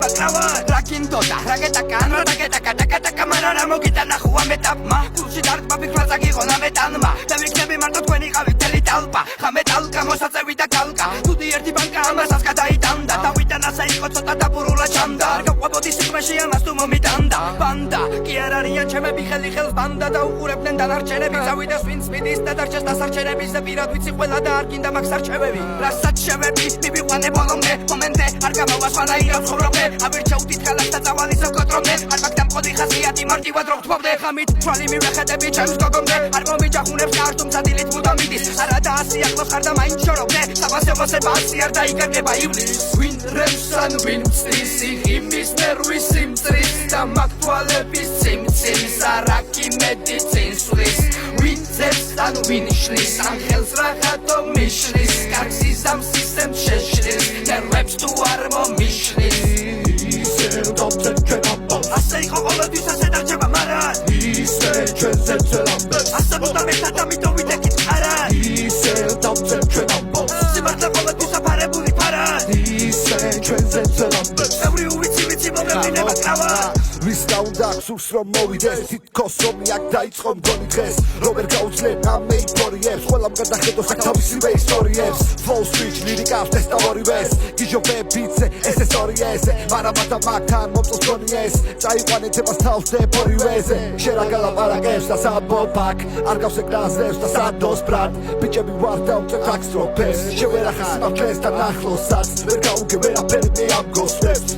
ბაკრავა რაკინდოდა რაკეტაკა რაკეტაკა დაკატაკა მარა მოგიტანა ხუა მეტაპმა გულში დარგმა ფიქრა წაგიღონა მეტალმა და ვიქნები მარტო თქვენი ყავით თელი ტალპა ხამე ტალკა მოსაწევი და კალკა თუდი ერთი ბანკა ამასაც გადაიტანდა დავიტან ასე იყო ცოტა დაბურულა ჩამდა არ გაყვებოდი სიტყვაში ამას თუ მომიტანდა ბანდა კი არ არიან ჩემები ხელი ხელს ბანდა და უყურებდნენ დანარჩენები წავიდა ვინც მიდის და დარჩეს დასარჩენების და პირად ვიცი ყველა და არ გინდა მაგ სარჩევები რასაც შევები მივიყვანე ბოლომდე მომენტე არ გამოვასვანა ირავ ცხოვრობე ავირჩევდით ხალხს და წავალის ოკოტრომდე არ მაგ დამყოდი ხასიათი მარტივად რო ვთმობდე ხამით თვალი მივეხედები ჩემს გოგომდე არ მომიჯახუნებს არ თუმცა დილით მუდამ მიდის არა და ასე ახლოს ხარ და მაინც შორობდე საბასებოსე ბასი არ დაიკარგება ივლის ვინ რემს ან ვინ მწრის იღიმის ნერვის სიმწრის და მაგ თვალების ციმციმს არაკი მედიცინს ვლის ვინ ძებს ან ვინ შლის ან ხელს რაღაცო მიშლის კარგს იზამ სისტემს შეშლის ნერვებს თუ არ მომიშლის ასე იყო ყოველთვის ასე დარჩება მარა ისე ჩვენზე ძელამბებს ასე მუდამ ერთად ამიტომ ვიდექით არა ისე დავწერ ჩვენ ამბობს სიმართლე ყოველთვის აფარებული ფარა ისე ჩვენზე ძელამბებს ევრი ვიცი მომემინება კრავა ვის დაუნდა გსურს რომ მოვიდეს თითქოს ომი აქ დაიწყო მგონი დღეს რომერ გაუძლებ ამ მეიფორიებს ყველამ გადახედოს აქ თავისივე ისტორიებს Flow switch ლირიკავს ტესტავორივეს გიჟობებიცე ესესორიესე მარამათა მაგთან მომწონს გონიეს წაიყვანეთ ებას თავს დეპორივეზე შერაგალა პარაკებს და საბობაკ არ გავს ეკრანზებს და სადოს ბრად ბიჭები ვარ და უწევთ აქსტროფებს შევერახა სიმართლეს და ნახლოსაც ვერ გაუგე ვერაფერი მე ამ გოსვებს